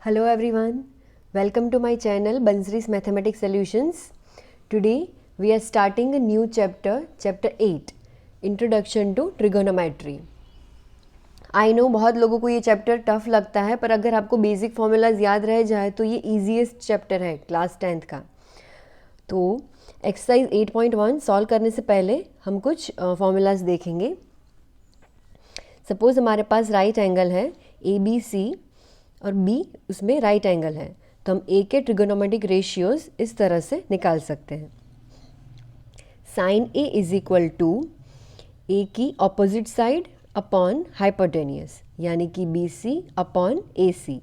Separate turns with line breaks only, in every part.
Hello everyone, welcome to my channel Bansri's Mathematics Solutions. Today we are starting a new chapter, chapter 8, Introduction to Trigonometry. I know बहुत लोगों को ये chapter tough लगता है, पर अगर आपको बेसिक फॉर्मूलाज याद रह जाए तो ये ईजीएस्ट चैप्टर है क्लास 10th का. तो एक्सरसाइज 8.1 सॉल्व करने से पहले हम कुछ फॉर्मूलाज देखेंगे. सपोज हमारे पास राइट एंगल है ABC और B उसमें राइट एंगल है, तो हम A के ट्रिगोनोमेट्रिक रेशियोज इस तरह से निकाल सकते हैं. Sine A is equal to A की ऑपोजिट साइड अपॉन हाइपोटेनियस यानी कि BC upon AC.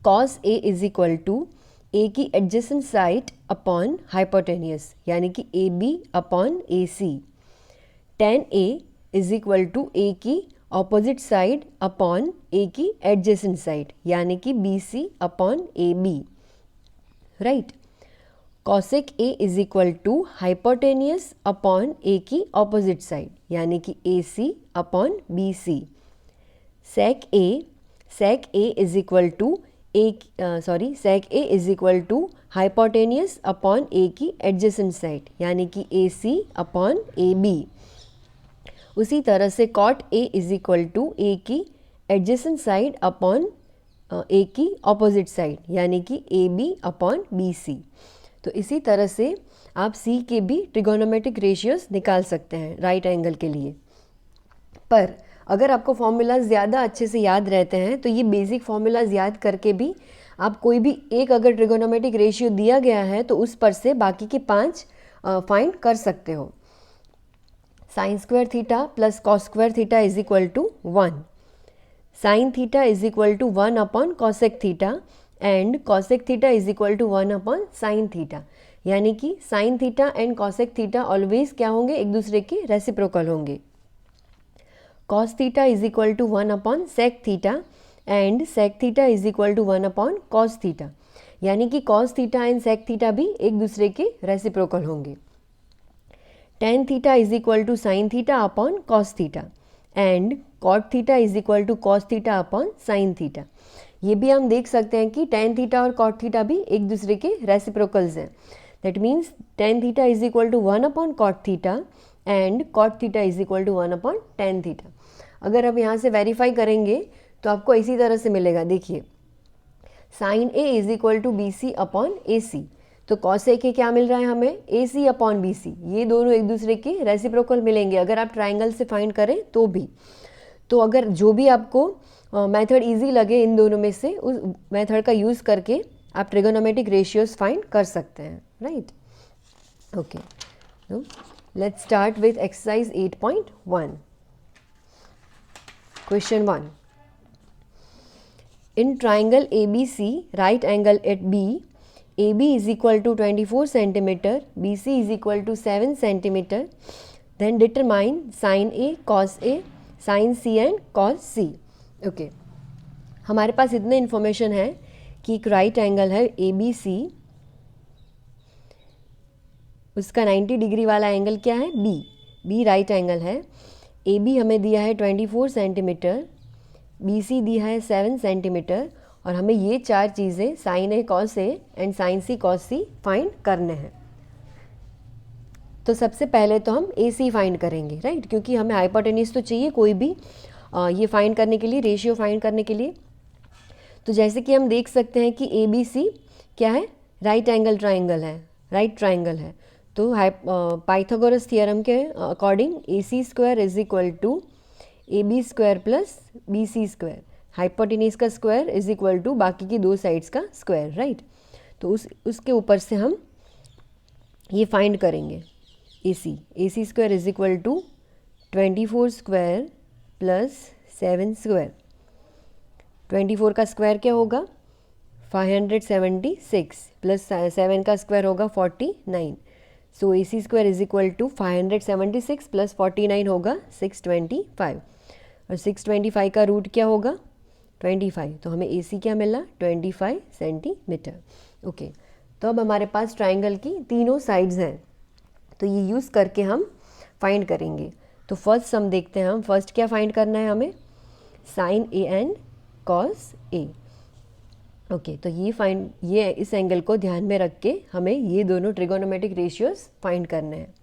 Cos A is equal to A की एडजेसेंट साइड अपॉन हाइपोटेनियस यानी कि AB upon AC. tan A is equal to A की opposite side upon A की adjacent side यानी कि BC upon AB. Right. Cosec A is equal to hypotenuse upon A की opposite side यानी कि AC upon BC. Sec A is equal to sec A is equal to hypotenuse upon A की adjacent side यानी कि AC upon AB. उसी तरह से cot A is equal to A की एडजेसेंट साइड अपॉन A की opposite side यानी कि AB अपॉन BC. तो इसी तरह से आप C के भी ट्रिगोनोमेट्रिक रेशियोज निकाल सकते हैं राइट एंगल के लिए. पर अगर आपको फॉर्मूलाज ज़्यादा अच्छे से याद रहते हैं तो ये बेसिक फॉर्मूलाज याद करके भी आप कोई भी एक अगर ट्रिगोनोमेट्रिक रेशियो दिया गया है तो उस पर से बाकी के 5 फाइंड कर सकते हो. Sine square theta plus cos square theta is equal to 1. Sine theta is equal to 1 upon cosec theta and cosec theta is equal to 1 upon sine theta यानी कि sine theta and cosec theta always क्या होंगे, एक दूसरे के reciprocal होंगे. Cos theta is equal to 1 upon sec theta and sec theta is equal to 1 upon cos theta यानी कि cos theta and sec theta भी एक दूसरे के रेसिप्रोकल होंगे. tan theta is equal to sine theta upon cos theta and cot theta is equal to cos theta upon sine theta. ये भी हम देख सकते हैं कि tan थीटा और कॉट थीटा भी एक दूसरे के रेसिप्रोकल्स हैं. That means tan theta is equal to 1 upon cot theta and cot theta is equal to 1 upon tan theta. अगर आप यहाँ से वेरीफाई करेंगे तो आपको इसी तरह से मिलेगा. देखिए, sine A is equal to BC upon AC. तो कॉस ए के क्या मिल रहा है हमें, AC अपॉन BC. ये दोनों एक दूसरे के रेसिप्रोकल मिलेंगे अगर आप ट्राइंगल से फाइंड करें तो भी. तो अगर जो भी आपको मेथड इजी लगे इन दोनों में से उस मेथड का यूज़ करके आप ट्रिगोनोमेट्रिक रेशियोज फाइंड कर सकते हैं. राइट. ओके, तो let's start with exercise 8.1. Question 1. In triangle ABC right angle at B, AB is equal to 24 centimeter, BC is equal to 7 centimeter. Then determine sin A, cos A, sin C and cos C. Okay. हमारे पास इतने information है कि एक right angle है ABC, उसका 90 degree वाला angle क्या है, B राइट एंगल है. AB हमें दिया है 24 सेंटीमीटर, BC दिया है 7 सेंटीमीटर और हमें ये 4 चीज़ें sine A cos A and sine C cos C find करने हैं. तो सबसे पहले तो हम AC फाइंड करेंगे. राइट, क्योंकि हमें हाइपोटेन्यूज तो चाहिए कोई भी ये फाइंड करने के लिए, रेशियो फाइंड करने के लिए. तो जैसे कि हम देख सकते हैं कि ABC क्या है, राइट एंगल ट्राइंगल है, राइट ट्राइंगल है. तो पाइथागोरस थियरम के अकॉर्डिंग AC square is equal to AB square plus BC square. Hypotenuse का स्क्वायर इज इक्वल टू बाकी की दो साइड्स का स्क्वायर. राइट. तो उसके ऊपर से हम ये फाइंड करेंगे AC square is equal to 24 square plus 7 square. 24 का स्क्वायर क्या होगा, 576 प्लस 7 का स्क्वायर होगा 49. So AC square is equal to 576 plus 49 होगा 625 और 625 का रूट क्या होगा 25. तो हमें AC क्या मिला, 25 सेंटीमीटर. ओके, तो अब हमारे पास ट्राइंगल की तीनों साइड्स हैं तो ये यूज़ करके हम फाइंड करेंगे. तो फर्स्ट सम देखते हैं हम. फर्स्ट क्या फाइंड करना है हमें, sine A and cos A. Okay तो ये इस एंगल को ध्यान में रख के हमें ये दोनों ट्रिगोनोमेट्रिक रेशियोज फाइंड करने हैं।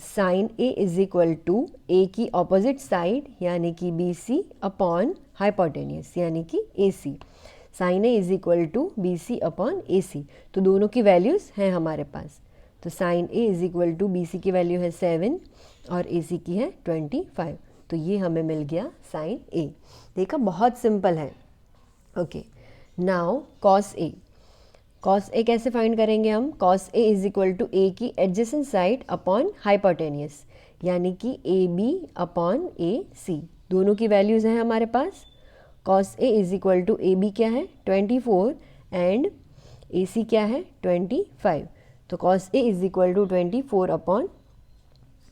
Sine A is equal to A की ऑपोजिट साइड यानी कि बी सी अपॉन हाइपोटेनियस यानी कि A C. Sine A is equal to B C upon A C, तो दोनों की वैल्यूज़ हैं हमारे पास। तो sine A is equal to B C की वैल्यू है 7 और ए सी की है 25, तो ये हमें मिल गया साइन ए। देखा, बहुत सिंपल है। Okay, now cos A. Cos A कैसे फाइंड करेंगे हम? Cos A is equal to A की एडजेसेंट साइड अपॉन हाइपोटेनियस यानी कि ए बी अपॉन ए सी, दोनों की वैल्यूज़ हैं हमारे पास। Cos A is equal to A B क्या है 24 एंड ए सी क्या है 25, तो cos A is equal to 24 upon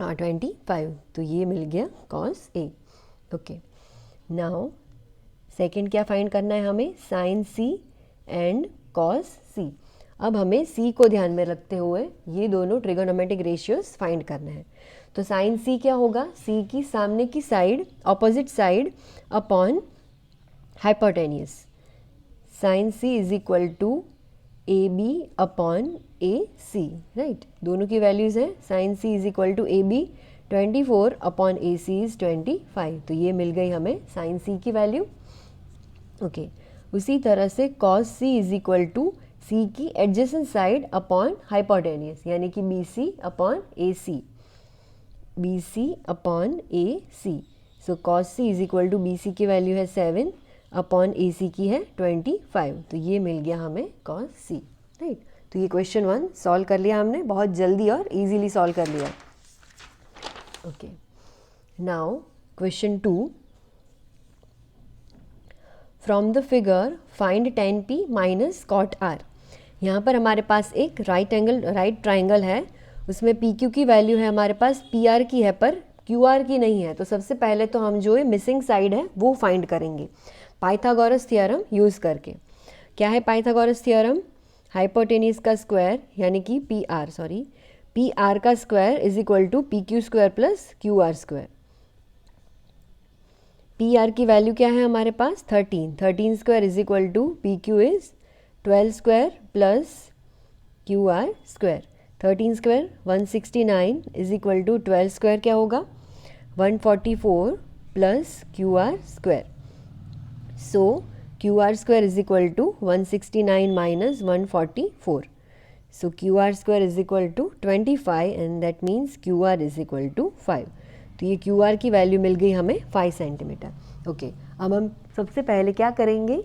25, तो ये मिल गया cos A. Okay, now second क्या फाइंड करना है हमें? Sine C and cos C. अब हमें सी को ध्यान में रखते हुए ये दोनों ट्रिगोनोमेट्रिक रेशियोज फाइंड करना है। तो साइन सी क्या होगा? सी की सामने की side, opposite side upon hypotenuse. Sine C is equal to A B upon A C, right. दोनों की वैल्यूज़ हैं। Sine C is equal to A B 24 upon A C is 25, तो ये मिल गई हमें साइन सी की वैल्यू। ओके, उसी तरह से cos C is equal to C की एडजेसेंट साइड अपॉन हाइपोटेनियस यानी कि B C upon A C, B C upon A C. So cos C is equal to B C की value है 7 upon A C की है 25, तो ये मिल गया हमें कॉस सी, राइट। तो ये क्वेश्चन 1 सॉल्व कर लिया हमने, बहुत जल्दी और इजीली सॉल्व कर लिया। Okay, now question 2, from the figure find tan p minus cot r। यहाँ पर हमारे पास एक राइट ट्राइंगल है, उसमें पी क्यू की वैल्यू है हमारे पास पी आर की है पर क्यू आर की नहीं है। तो सबसे पहले तो हम जो है मिसिंग साइड है वो फाइंड करेंगे पाइथागोरस थ्योरम यूज़ करके। क्या है पाइथागोरस थ्योरम? हाइपोटेनियस का स्क्वायर यानी कि पी आर का square is equal to P Q square plus Q R square. P R की वैल्यू क्या है हमारे पास? 13 square is equal to P Q is 12 square plus Q R square. 13 square 169 is equal to 12 square क्या होगा? 144 plus Q R square. So Q R square is equal to 169 minus 144, so Q R square is equal to 25 and that means Q R is equal to 5। तो ये Q R की value मिल गई हमें 5 centimetre. Okay, अब हम सबसे पहले क्या करेंगे?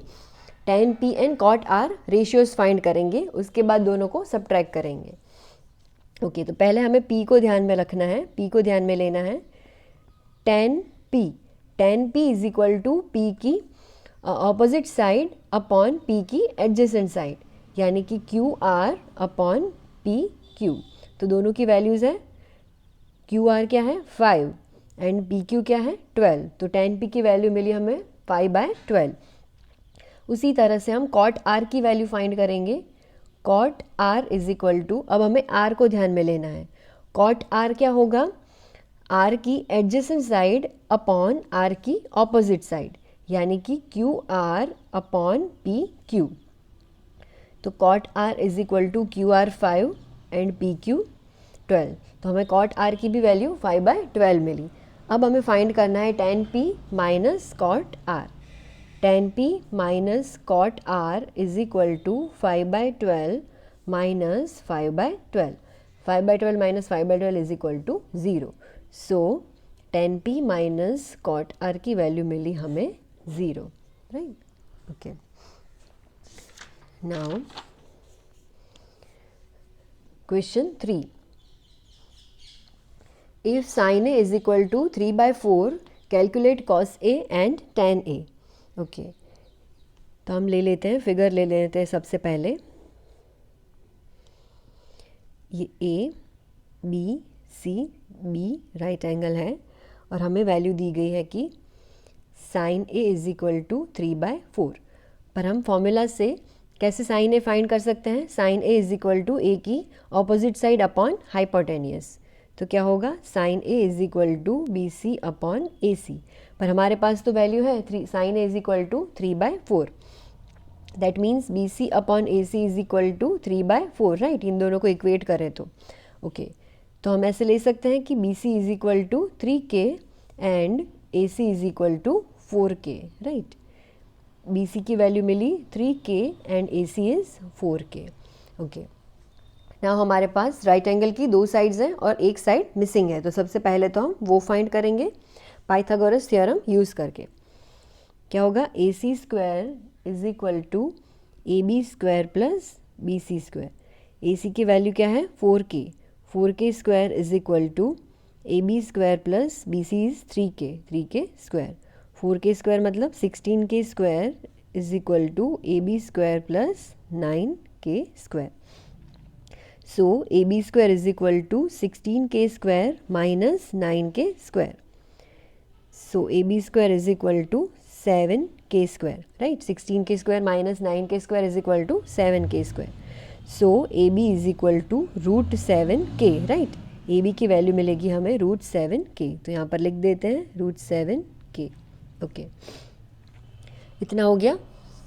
tan p and cot r ratios find करेंगे, उसके बाद दोनों को सबट्रैक्ट करेंगे। ओके, तो पहले हमें p को ध्यान में रखना है, p को ध्यान में लेना है। tan p is equal to p की ऑपोजिट साइड अपॉन p की एडजेसेंट साइड यानी कि Q R upon P Q, तो दोनों की वैल्यूज़ है। क्यू आर क्या है 5 एंड पी क्यू क्या है 12, तो tan p की वैल्यू मिली हमें 5/12। उसी तरह से हम cot r की वैल्यू फाइंड करेंगे। cot r is equal to, अब हमें r को ध्यान में लेना है। cot r क्या होगा? r की एडजेसेंट साइड अपॉन r की ऑपोजिट साइड यानी कि Q R upon P Q, तो cot r is equal to Q R 5 and P Q 12, तो हमें cot r की भी वैल्यू 5/12 मिली। अब हमें फाइंड करना है tan p minus cot r। tan p minus cot r is equal to 5/12 minus 5/12, 5/12 minus 5/12 is equal to 0, so tan p minus cot r की value मिली हमें 0, right. Okay, now question 3, if sin a is equal to 3/4 calculate cos a and tan a। Okay, तो हम ले लेते हैं, figure ले लेते हैं सबसे पहले। ये a b c b right angle है और हमें वैल्यू दी गई है कि sin a is equal to 3/4, पर हम फॉर्मूला से कैसे sin a फाइंड कर सकते हैं? sin a is equal to a की ऑपोजिट साइड अपॉन हाइपोटेनियस, तो क्या होगा? sin a is equal to B C upon A C, पर हमारे पास तो वैल्यू है sin a is equal to 3/4, that means B C upon A C is equal to 3/4, right. इन दोनों को इक्वेट करें तो ओके तो हम ऐसे ले सकते हैं कि B C is equal to 3K and A C is equal to 4K, right. B C की वैल्यू मिली 3K and A C is 4K, okay. Now हमारे पास राइट एंगल की 2 साइड्स हैं और एक साइड मिसिंग है, तो सबसे पहले तो हम वो फाइंड करेंगे पाइथागोरस थ्योरम यूज़ करके। क्या होगा, A C square is equal to A B square plus B C square. A C की वैल्यू क्या है 4K, 4K square is equal to A B square plus B C is 3K, 3K square. 4K square मतलब 16K square is equal to A B square plus 9K square. So A B square is equal to 16K square minus 9K square. So A B square is equal to 7K square, right. 16K square minus 9K square is equal to 7K square. So A B is equal to √7K, right. A B की value मिलेगी हमें √7K, तो यहाँ पर लिख देते हैं √7K, okay. इतना हो गया।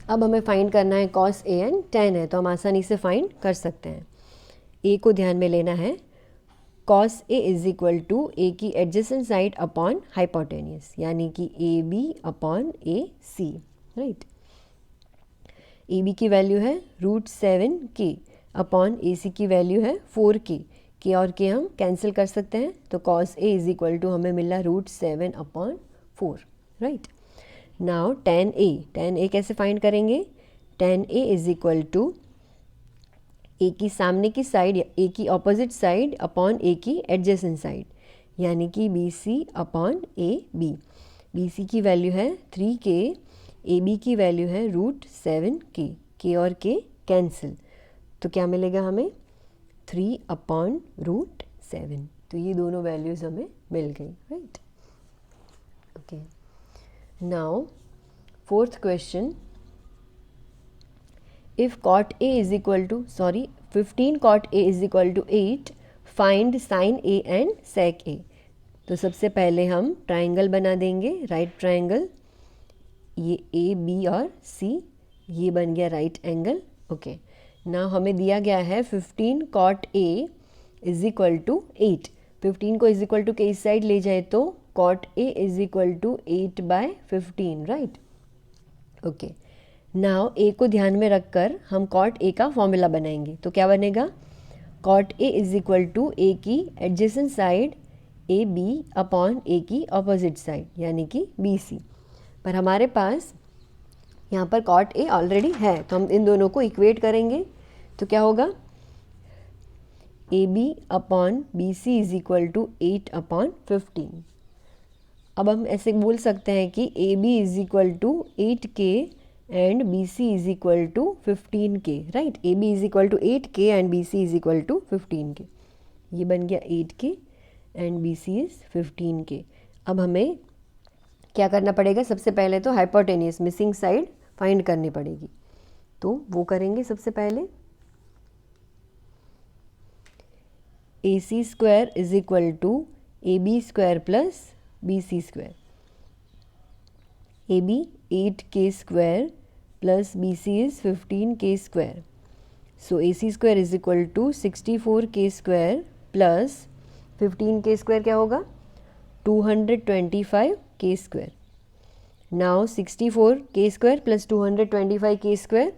अब हमें फाइंड करना है cos A एंड tan है, तो हम आसानी से फाइंड कर सकते हैं। ए को ध्यान में लेना है, cos A is equal to A की एडजेसेंट साइड अपॉन हाइपोटेनियस, यानी कि A B upon A C, right. A B की वैल्यू है √7K अपॉन ए सी की वैल्यू है 4K। के और के हम कैंसिल कर सकते हैं, तो cos A is equal to हमें मिला √7/4, राइट। नाउ tan A कैसे फाइंड करेंगे, tan A is equal to A की सामने की साइड, ए की ऑपोजिट साइड अपॉन ए की एडजेसेंट साइड, यानी कि B C upon A B. B C की वैल्यू है 3K, ए बी की वैल्यू है √7K, के और के कैंसिल, तो क्या मिलेगा हमें 3/√7। तो ये दोनों वैल्यूज़ हमें मिल गई, right, okay. Now fourth question, if cot A is equal to 15 cot A is equal to 8, find sin A and sec A। तो सबसे पहले हम ट्राइंगल बना देंगे, राइट ट्राइंगल, ये A B और C, ये बन गया राइट एंगल, ओके। नाउ हमें दिया गया है 15 cot A is equal to 8। 15 को इज इक्वल टू के इस साइड ले जाए तो cot A is equal to 8/15, right, okay. Now A को ध्यान में रखकर हम cot A का फॉर्मूला बनाएंगे, तो क्या बनेगा, cot A is equal to A की adjacent side A B upon A की ऑपोजिट साइड, यानी कि बी सी। पर हमारे पास यहाँ पर cot A ऑलरेडी है, तो हम इन दोनों को इक्वेट करेंगे, तो क्या होगा, A B upon B C is equal to 8/15। अब हम ऐसे बोल सकते हैं कि A B is equal to 8K and B C is equal to 15K, right. A B is equal to 8K and B C is equal to 15K। ये बन गया 8K and B C is 15K। अब हमें क्या करना पड़ेगा, सबसे पहले तो हाइपोटेनियस मिसिंग साइड फाइंड करनी पड़ेगी, तो वो करेंगे सबसे पहले। A C square is equal to A B square plus B C square. A B 8K square plus B C is 15K square. So A C square is equal to 64K square plus 15K square क्या होगा, 225K square. Now 64K square plus 225K square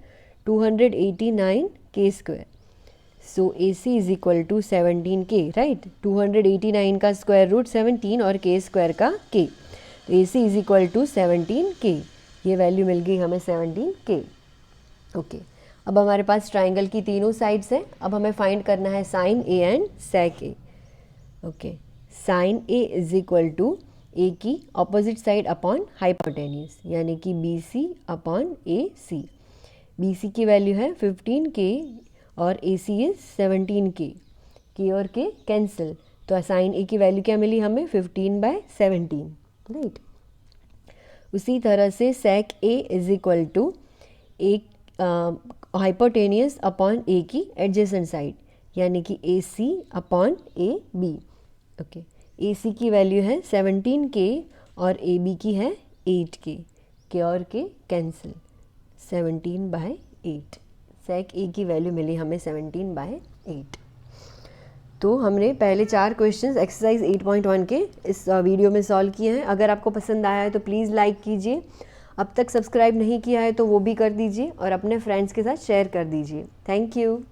289K square. So A C is equal to 17K, right. 289 का square root 17 और K square का K, तो ए C is equal to 17K। ये value मिल गई हमें 17K, ओके। अब हमारे पास ट्राइंगल की तीनों साइड्स हैं, अब हमें फाइंड करना है sine A and sec A, okay. Sine A is equal to A की ऑपोजिट साइड अपॉन हाइपोटेनियस, यानी कि B C upon A C. B C की वैल्यू है 15K और ए सी इज़ 17K, के और के कैंसिल, तो साइन A की वैल्यू क्या मिली हमें 15/17, राइट। उसी तरह से सेक A इज इक्वल टू एक हाइपोटेनियस अपॉन ए की एडजेसेंट साइड, यानी कि A C upon A B, okay. A C की वैल्यू है 17K और ए बी की है 8K, के और के कैंसिल, 17/8। सेक ए की वैल्यू मिली हमें 17/8। तो हमने पहले 4 क्वेश्चंस एक्सरसाइज 8.1 के इस वीडियो में सॉल्व किए हैं। अगर आपको पसंद आया है तो प्लीज़ लाइक कीजिए। अब तक सब्सक्राइब नहीं किया है तो वो भी कर दीजिए और अपने फ्रेंड्स के साथ शेयर कर दीजिए। Thank you.